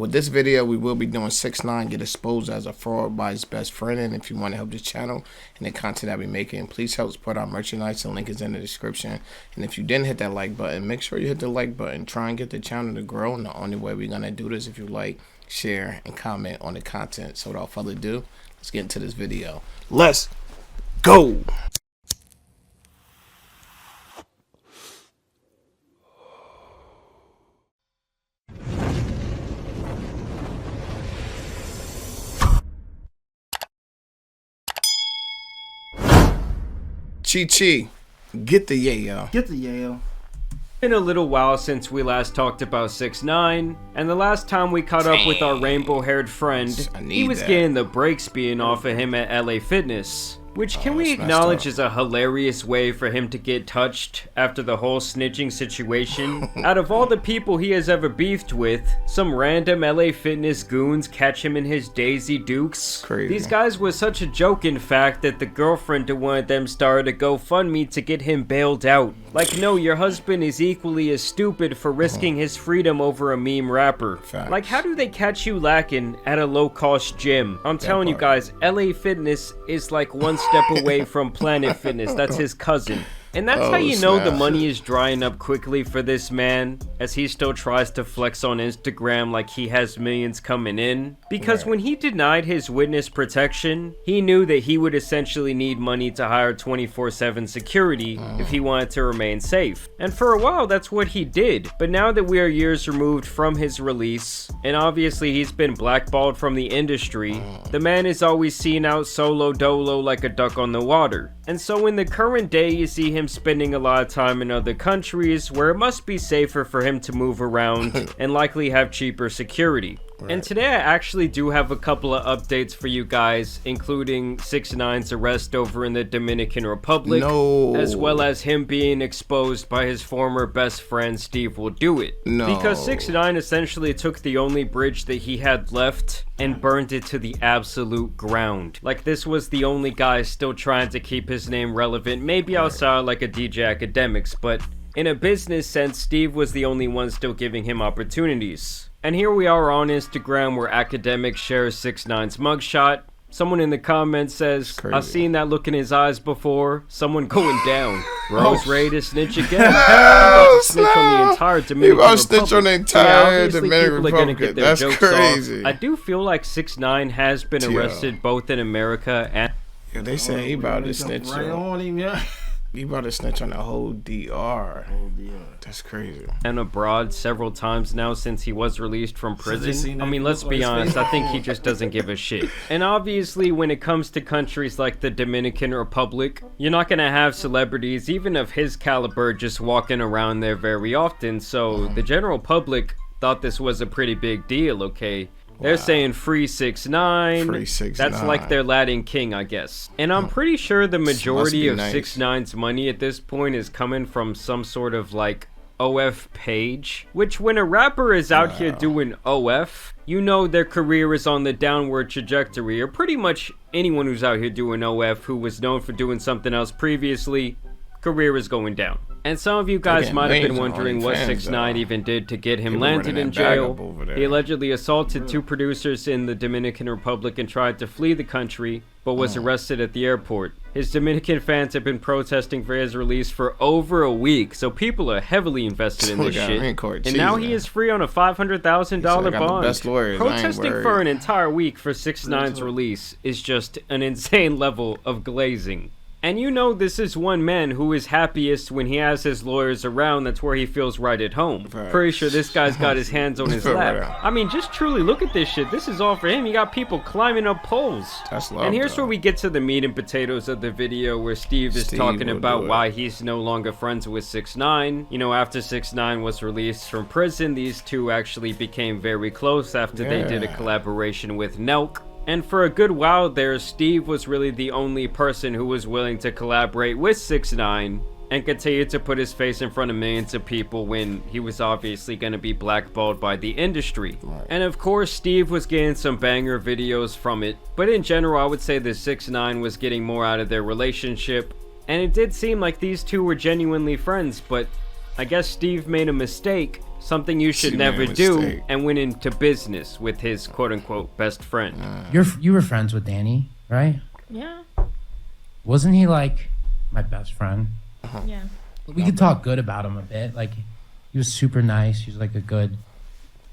With this video, we will be doing 6ix9ine get exposed as a fraud by his best friend. And if you want to help this channel and the content that we making, please help support our merchandise. The link is in the description. And if you didn't hit that like button, make sure you hit the like button. Try and get the channel to grow. And the only way we're going to do this if you like, share, and comment on the content. So without further ado, let's get into this video. Let's go. Chi, get the yayo. Get the yayo. Been a little while since we last talked about 6ix9ine, and the last time we caught up with our rainbow-haired friend, he was getting the brakes being off of him at LA Fitness. Which can we acknowledge is a hilarious way for him to get touched after the whole snitching situation. Out of all the people he has ever beefed with, some random LA Fitness goons catch him in his Daisy Dukes. Crazy. These guys were such a joke, in fact, that the girlfriend of one of them started a GoFundMe to get him bailed out. Like, no, your husband is equally as stupid for risking his freedom over a meme rapper. Facts. Like, how do they catch you lacking at a low-cost gym? I'm telling you guys, LA Fitness is like one step away from Planet Fitness. That's his cousin. And that's how you know the money is drying up quickly for this man, as he still tries to flex on Instagram like he has millions coming in. Because when he denied his witness protection, he knew that he would essentially need money to hire 24/7 security if he wanted to remain safe. And for a while, that's what he did. But now that we are years removed from his release, and obviously he's been blackballed from the industry, the man is always seen out solo dolo like a duck on the water. And so in the current day, you see him spending a lot of time in other countries where it must be safer for him to move around and likely have cheaper security. Right. And today I actually do have a couple of updates for you guys, including 6ix9ine's arrest over in the Dominican Republic, as well as him being exposed by his former best friend Steve Will Do It. Because 6ix9ine essentially took the only bridge that he had left and burned it to the absolute ground. Like, this was the only guy still trying to keep his name relevant, maybe outside like a DJ Academics, but in a business sense, Steve was the only one still giving him opportunities. And here we are on Instagram where Academic shares 6ix9ine's mugshot. Someone in the comments says, I've seen that look in his eyes before. Someone going down. Bro's ready to snitch again. Snitch on the entire Dominican Republic. Snitch on the entire Dominican Republic. That's crazy. I do feel like 6ix9ine has been arrested both in America and... Yeah, they say he about to snitch on him, yeah. He about to snitch on the whole DR. That's crazy. And abroad several times now since he was released from prison. I mean, let's be honest, I think he just doesn't give a shit. And obviously, when it comes to countries like the Dominican Republic, you're not gonna have celebrities, even of his caliber, just walking around there very often. So the general public thought this was a pretty big deal, okay? They're saying free 6ix9ine. Free 6ix9ine. That's like their Latin king, I guess. And I'm pretty sure the majority of 6ix9ine's money at this point is coming from some sort of like OF page. Which, when a rapper is out here doing OF, you know their career is on the downward trajectory. Or pretty much anyone who's out here doing OF who was known for doing something else previously, career is going down. And some of you guys might have been wondering what 6ix9ine even did to get him landed in jail. He allegedly assaulted two producers in the Dominican Republic and tried to flee the country, but was arrested at the airport. His Dominican fans have been protesting for his release for over a week, so people are heavily invested in this shit. And now he is free on a $500,000 bond. Protesting for an entire week for 6ix9ine's release is just an insane level of glazing. And you know this is one man who is happiest when he has his lawyers around. That's where he feels right at home. Pretty sure this guy's got his hands on his lap. I mean, just truly look at this shit. This is all for him. You got people climbing up poles. That's love, and here's where we get to the meat and potatoes of the video, where Steve is talking about why he's no longer friends with 6ix9ine. You know, after 6ix9ine was released from prison, these two actually became very close after they did a collaboration with Nelk. And for a good while there, Steve was really the only person who was willing to collaborate with 6ix9ine and continued to put his face in front of millions of people when he was obviously going to be blackballed by the industry. And of course, Steve was getting some banger videos from it, but in general, I would say that 6ix9ine was getting more out of their relationship, and it did seem like these two were genuinely friends, but I guess Steve made a mistake something you should She never made a do, mistake. and went into business with his quote-unquote best friend. You were friends with Danny, right? Yeah. Wasn't he like my best friend? Yeah. We could talk good about him a bit. Like, he was super nice. He was like a good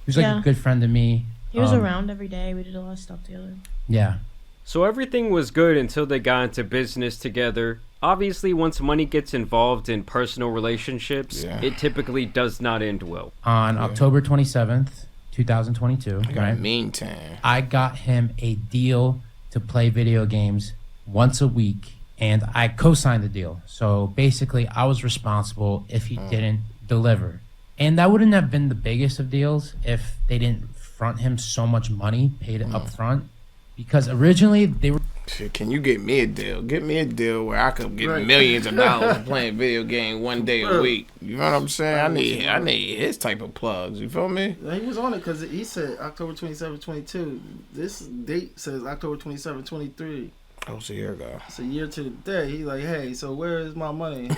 Yeah. a good friend to me. He was around every day. We did a lot of stuff together. Yeah. So everything was good until they got into business together. Obviously, once money gets involved in personal relationships, it typically does not end well. On October 27th, 2022, right? Meantime, I got him a deal to play video games once a week, and I co-signed the deal. So basically, I was responsible if he didn't deliver. And that wouldn't have been the biggest of deals if they didn't front him so much money, paid it up front. Because originally, they were... shit, can you get me a deal? Get me a deal where I could get millions of dollars playing video game one day a week. You know what I'm saying? I need his type of plugs. You feel me? He was on it because he said October 27, 22. This date says October 27, 23. That was a year ago. It's a year to the day. He like, hey, so where is my money?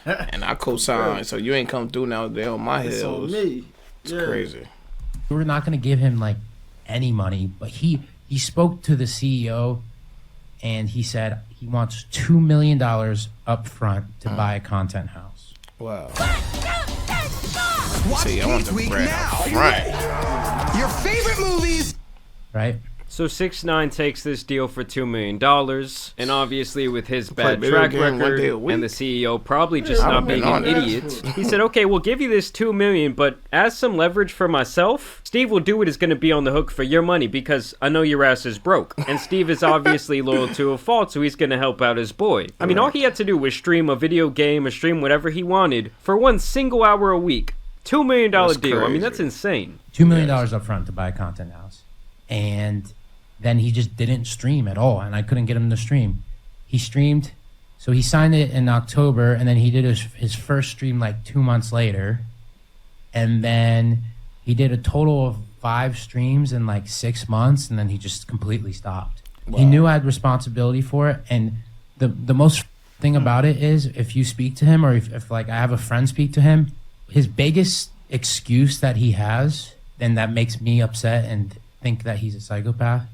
And I co-signed, so you ain't come through now. They on my It's on heels. me. It's crazy. We were not going to give him like any money, but he spoke to the CEO and he said he wants $2 million up front to buy a content house. Wow. Watch See, I want the Geek Week bread now. up front. Your favorite movies. Right? So 6ix9ine takes this deal for $2 million, and obviously with his bad video track game one record day a week. and the CEO probably just I've not been being an on it. idiot, he said, okay, we'll give you this $2 million, but as some leverage for myself, Steve will do it is going to be on the hook for your money because I know your ass is broke. And Steve is obviously loyal to a fault, so he's going to help out his boy. I mean, all he had to do was stream a video game or stream whatever he wanted for 1 single hour a week. $2 million deal. That's I mean, that's crazy. insane. $2 million up front to buy a content house. And then he just didn't stream at all, and I couldn't get him to stream. He streamed, so he signed it in October, and then he did his first stream like 2 months later. And then he did a total of 5 streams in like 6 months, and then he just completely stopped. He knew I had responsibility for it, and the most thing about it is if you speak to him, or if like I have a friend speak to him, his biggest excuse that he has, and that makes me upset and think that he's a psychopath,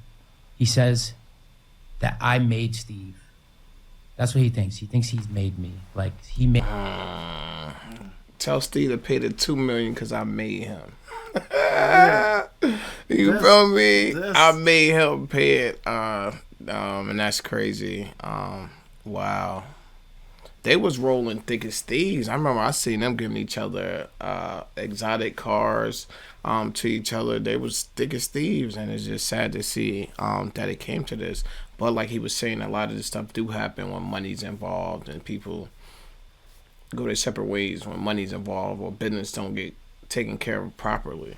he says that I made Steve. That's what he thinks. He thinks he's made me. Like, he made... Tell Steve to pay the $2 million because I made him. You feel me? I made him pay it. And that's crazy. Wow. They was rolling thick as thieves. I remember I seen them giving each other exotic cars to each other. They was thick as thieves, and it's just sad to see that it came to this. But like he was saying, a lot of this stuff do happen when money's involved and people go their separate ways when money's involved or business don't get taken care of properly.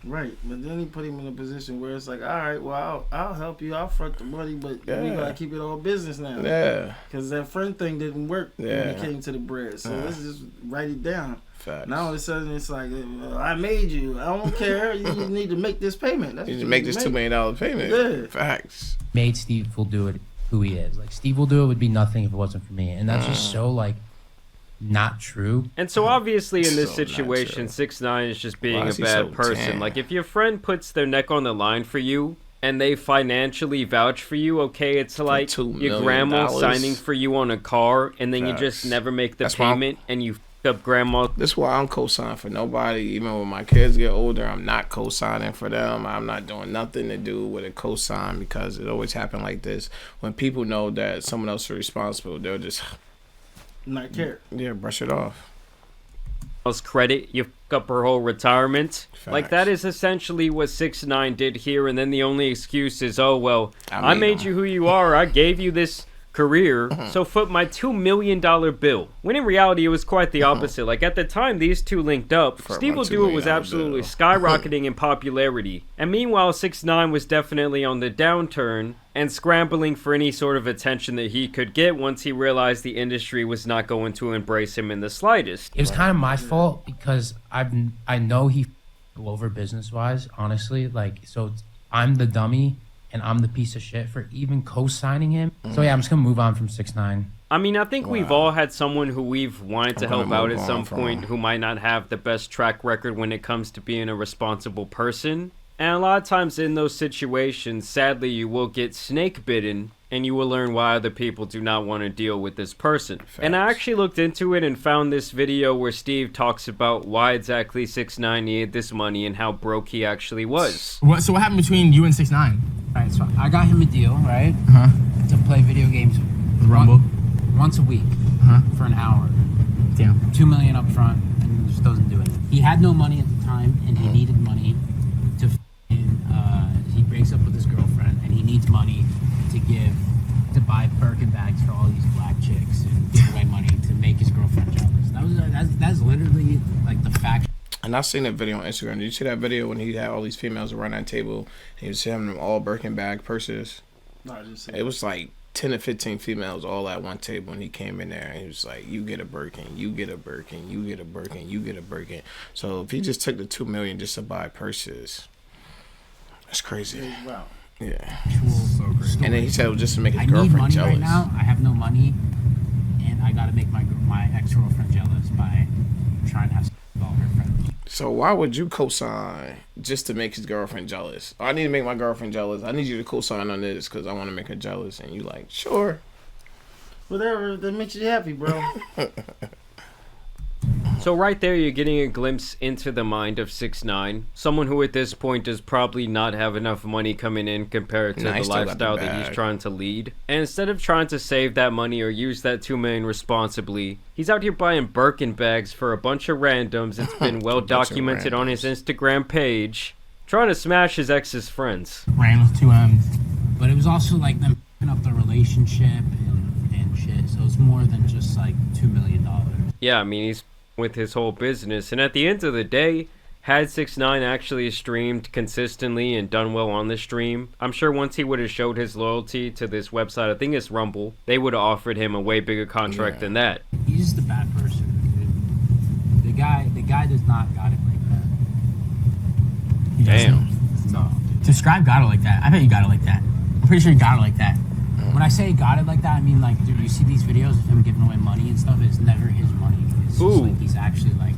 Right, but then he put him in a position where it's like, all right, well, I'll help you. I'll front the money, but we gotta keep it all business now. Yeah. Because that friend thing didn't work when it came to the bread. So let's just write it down. Facts. Now all of a sudden it's like, I made you. I don't care. You just need to make this payment. That's You what just make this $2 million payment. Yeah. Facts. made Steve will do it who he is. Like, Steve will do it would be nothing if it wasn't for me. And that's just so, like, not true. And so obviously in this So not situation, true. 6ix9ine is just being Why a is he bad so person. tan? Like, if your friend puts their neck on the line for you and they financially vouch for you, okay, it's like $2 your million. grandma signing for you on a car and then you Facts. just never make the That's why I'm- payment and you f up grandma. This is why I don't co-sign for nobody. Even when my kids get older, I'm not co-signing for them. I'm not doing nothing to do with a co-sign because it always happen like this. When people know that someone else is responsible, they'll just, Not care. yeah, brush it off. Credit, you f up her whole retirement. Like, Facts. that is essentially what 6ix9ine did here, and then the only excuse is, oh, well, I made made him. you who you are, I gave you this career, so foot my $2 million bill. When in reality, it was quite the opposite. Like, at the time these two linked up, For Steve my Will $2 Do It was million absolutely bill. skyrocketing in popularity. And meanwhile, 6ix9ine was definitely on the downturn and scrambling for any sort of attention that he could get once he realized the industry was not going to embrace him in the slightest. It was kind of my fault because I know he f***ed over business wise, honestly. Like, so I'm the dummy and I'm the piece of shit for even co-signing him. So yeah, I'm just gonna move on from 6ix9ine. I mean, I think we've all had someone who we've wanted to help out at some point who might not have the best track record when it comes to being a responsible person. And a lot of times in those situations, sadly, you will get snake bitten and you will learn why other people do not want to deal with this person. Facts. And I actually looked into it and found this video where Steve talks about why exactly 6ix9ine needed this money and how broke he actually was. So what happened between you and 6ix9ine? Alright, so I got him a deal, right? To play video games with Rumble? Once a week for an hour. Damn. $2 million up front, and he just doesn't do it. He had no money at the time, and he needed money to he breaks up with his girlfriend, and he needs money to buy Birkin bags for all these black chicks and give away money to make his girlfriend jealous. That's literally like the fact. And I seen that video on Instagram. Did you see that video when he had all these females around that table and he was having them all Birkin bag purses? No, I just it was like 10 to 15 females all at one table, and he came in there and he was like, you get a Birkin, you get a Birkin, you get a Birkin, you get a Birkin. So if he just took the $2 million just to buy purses, that's crazy. Wow. Yeah. So crazy. And then he said it was just to make his I need girlfriend money jealous. right now. I have no money, and I gotta make my ex-girlfriend jealous by trying to have sex with all her friends. So why would you co-sign just to make his girlfriend jealous? I need to make my girlfriend jealous. I need you to co-sign on this because I want to make her jealous. And you like, sure. Whatever that makes you happy, bro. So right there, you're getting a glimpse into the mind of 6ix9ine, someone who at this point does probably not have enough money coming in compared to the lifestyle that he's trying to lead. And instead of trying to save that money or use that $2 million responsibly, he's out here buying Birkin bags for a bunch of randoms. It's been well documented on his Instagram page, trying to smash his ex's friends. Ran with 2 M's. But it was also like them picking up the relationship and shit. So it's more than just like $2 million. Yeah, I mean, he's with his whole business, and at the end of the day, had 6ix9ine actually streamed consistently and done well on the stream, I'm sure once he would have showed his loyalty to this website, I think it's Rumble, they would have offered him a way bigger contract than that. He's just a bad person, dude. The guy does not got it like that. Damn. No. Subscribe got it like that. I bet you got it like that. I'm pretty sure you got it like that. When I say got it like that, I mean like, dude, you see these videos of him giving away money and stuff, it's never his money. It's just like he's actually like,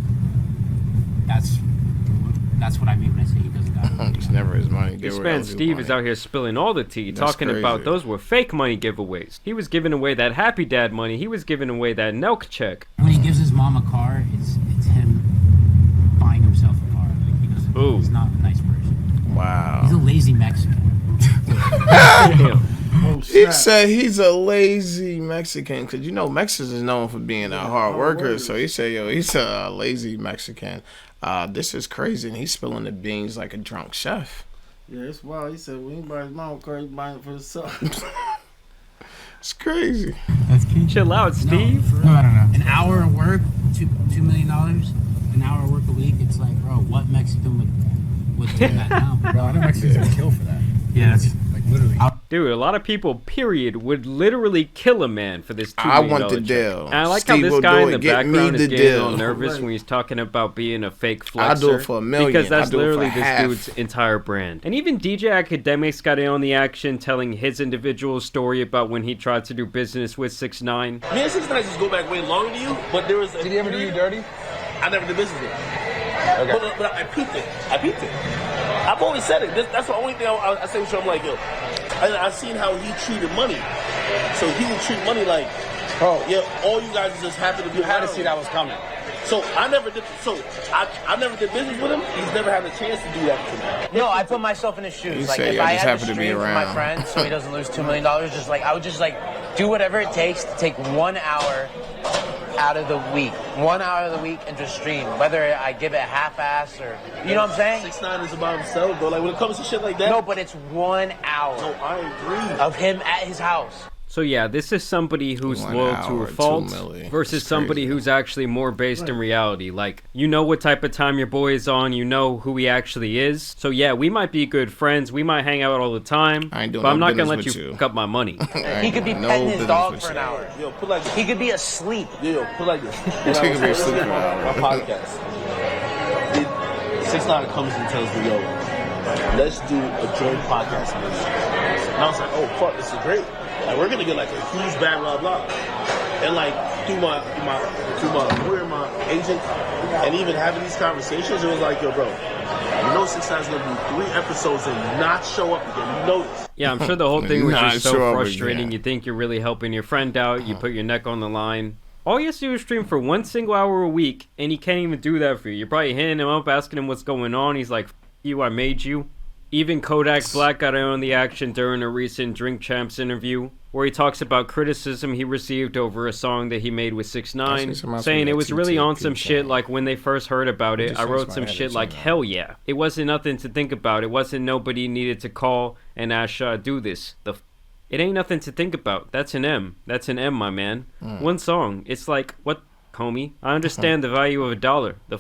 that's what I mean when I say he doesn't got it. It's never his money. This man Steve is out here spilling all the tea, talking about those were fake money giveaways. He was giving away that Happy Dad money. He was giving away that Nelk check. When he gives his mom a car, it's him buying himself a car. Like he's not a nice person. Wow. He's a lazy Mexican. He said he's a lazy Mexican because you know Mexicans is known for being a hard worker. So he said, yo, he's a lazy Mexican. This is crazy, and he's spilling the beans like a drunk chef. Yeah, it's wild. He said when he buys his mom a car, he's buying it for himself. It's crazy. That's cute. Chill out, Steve. No, I don't know. An hour of work, $2 million. An hour of work a week. It's like, bro, what Mexican would do that now? Bro, I know Mexicans would kill for that. Yeah, that's like literally. Dude, a lot of people, period, would literally kill a man for this $2 million I want the check. deal. And I like Steve how this will guy do in it. the Get me background the is getting deal. all nervous when he's talking about being a fake flexer. I'll do it for $1 million. Because that's I'll do it literally for this half. dude's entire brand. And even DJ Academics got in on the action, telling his individual story about when he tried to do business with 6ix9ine. Me and 6ix9ine just go back way longer than you, but there was. Did he ever do you dirty? I never did business with him. Okay. But I peeped it. I've always said it. That's the only thing I say with you. I'm like, yo, I seen how he treated money. So he would treat money like, yeah, all you guys just happen to be. You had to see that was coming. So I never did. So I never did business with him. He's never had a chance to do that to me. No, I put myself in his shoes. You like say, if yeah, I just had happen to to be stream for around. my friend, so he doesn't lose $2 million. Just like I would just like do whatever it takes to take 1 hour out of the week, 1 hour of the week, and just stream. Whether I give it half-ass or you know what I'm saying. 6ix9ine is about himself, bro. Like when it comes to shit like that. No, but it's 1 hour. No, I agree. Of him at his house. So yeah, this is somebody who's 1 loyal to hour, her 2 faults milli. versus It's somebody crazy. who's actually more based in reality. Like, you know what type of time your boy is on, you know who he actually is. So yeah, we might be good friends, we might hang out all the time, I ain't doing but I'm no not gonna business let you with fuck up my money. He could be petting his dog for an hour. Yo, put like this. He could be asleep. Yo, put like this. He could be asleep for an hour. My podcast. 6ix9ine comes and tells me, yo, let's do a joint podcast. And I was like, oh fuck, this is great. Like we're gonna get like a huge bag, blah blah. And like through my lawyer, my agent, and even having these conversations, it was like, yo, bro, you know 6ix9ine's gonna do 3 episodes and not show up again. You know this. Yeah, I'm sure the whole thing was Not just so show up frustrating. again. You think you're really helping your friend out. You put your neck on the line. All he has to do is stream for 1 single hour a week, and he can't even do that for you. You're probably hitting him up, asking him what's going on. He's like, F you, I made you. Even Kodak Black got in on the action during a recent Drink Champs interview, where he talks about criticism he received over a song that he made with 6ix9ine, saying it was really on some shit like when they first heard about it, I wrote some shit like, hell yeah. It wasn't nothing to think about. It wasn't nobody needed to call and ask, do this. It ain't nothing to think about. That's an M. That's an M, my man. One song. It's like, what, homie? I understand the value of $1. The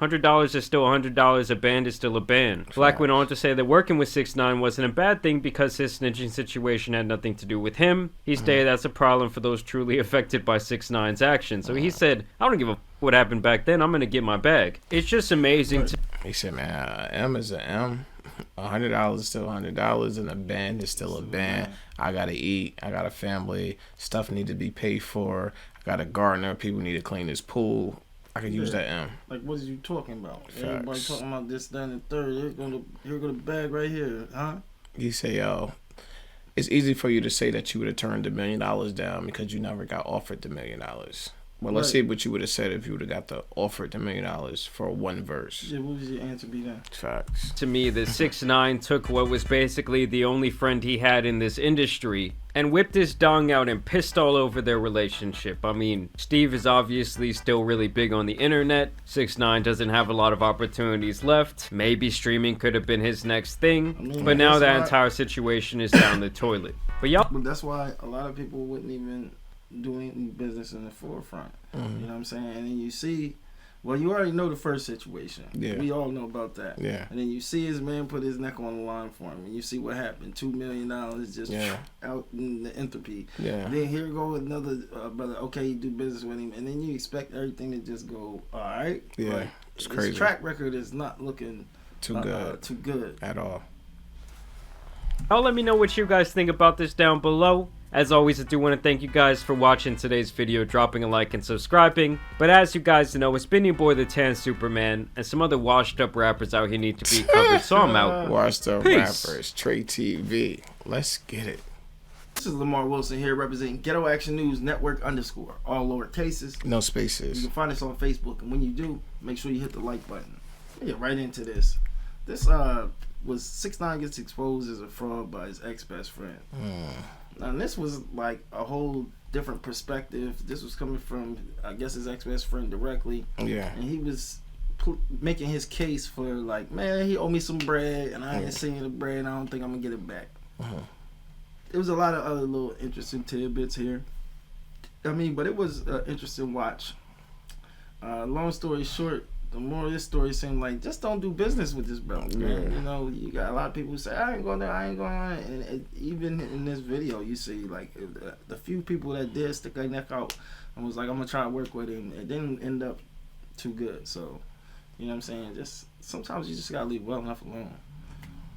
$100 is still $100. A band is still a band. Black went on to say that working with 6ix9ine wasn't a bad thing because his snitching situation had nothing to do with him. He stated that's a problem for those truly affected by 6ix9ine's actions. So he said, I don't give a f what happened back then. I'm gonna get my bag. It's just amazing. He said, man, M is an M. $100 is still $100, and a band is still a band. I gotta eat. I got a family. Stuff need to be paid for. I got a gardener. People need to clean this pool. I could use that M. Like, what are you talking about? Facts. Everybody talking about this, that, and the third. Here go the bag right here, huh? You say, yo, it's easy for you to say that you would have turned $1 million down because you never got offered the $1 million. Well, let's see what you would have said if you would have got the offered $1 million for one verse. Yeah, what would your answer be then? Facts. To me, that 6ix9ine took what was basically the only friend he had in this industry and whipped his dong out and pissed all over their relationship. I mean, Steve is obviously still really big on the internet. 6ix9ine doesn't have a lot of opportunities left. Maybe streaming could have been his next thing, but now that entire situation is down the toilet. But that's why a lot of people wouldn't even do any business in the forefront. You know what I'm saying? And then you see, well, you already know the first situation. Yeah. We all know about that. Yeah. And then you see his man put his neck on the line for him, and you see what happened. $2 million just out in the entropy. Yeah. Then here go another brother. Okay, you do business with him, and then you expect everything to just go all right. Yeah. Like, It's crazy. His track record is not looking Too good. Too good at all. Let me know what you guys think about this down below. As always, I do want to thank you guys for watching today's video, dropping a like and subscribing. But as you guys know, it's been your boy, the Tan Superman, and some other washed up rappers out here need to be covered, so I'm out. Washed up Peace. rappers, TRE-TV. Let's get it. This is Lamar Wilson here representing Ghetto Action News Network _, all lower cases. No You spaces. can find us on Facebook, and when you do, make sure you hit the like button. We'll get right into this. This was 6ix9ine gets exposed as a fraud by his ex-best friend. Now this was like a whole different perspective. This was coming from, I guess, his ex-best friend directly. Yeah. And he was making his case for like, man, he owed me some bread, and I ain't seen the bread, and I don't think I'm gonna get it back. There was a lot of other little interesting tidbits here. I mean, but it was an interesting watch. Long story short, the more of this story seemed like, just don't do business with this brother, man. You know, you got a lot of people who say, I ain't going there, I ain't going on. And even in this video, you see, like, the few people that did stick their neck out and was like, I'm going to try to work with him, it didn't end up too good. So, you know what I'm saying? Just sometimes you just got to leave well enough alone.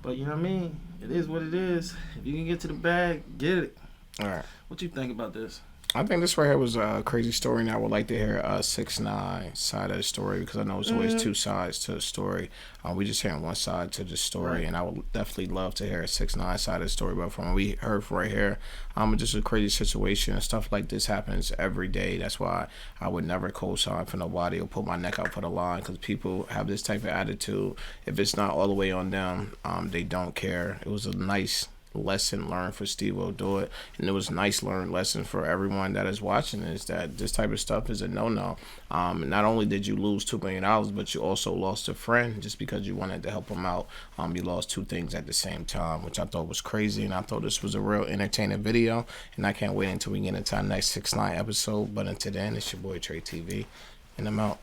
But, you know what I mean? It is what it is. If you can get to the bag, get it. All right. What you think about this? I think this right here was a crazy story, and I would like to hear 6ix9ine side of the story, because I know there's always two sides to the story. We just hearing one side to the story, and I would definitely love to hear 6ix9ine side of the story. But from what we heard right here, just a crazy situation, and stuff like this happens every day. That's why I would never co-sign for nobody or put my neck out for the line, because people have this type of attitude. If it's not all the way on them, they don't care. It was a nice lesson learned for Steve will do it, and it was a nice learned lesson for everyone that is watching, is that this type of stuff is a no-no. Not only did you lose $2 million, but you also lost a friend just because you wanted to help him out. You lost two things at the same time, which I thought was crazy, and I thought this was a real entertaining video, and I can't wait until we get into our next 6ix9ine episode. But until then, it's your boy TRE-TV, and I'm out.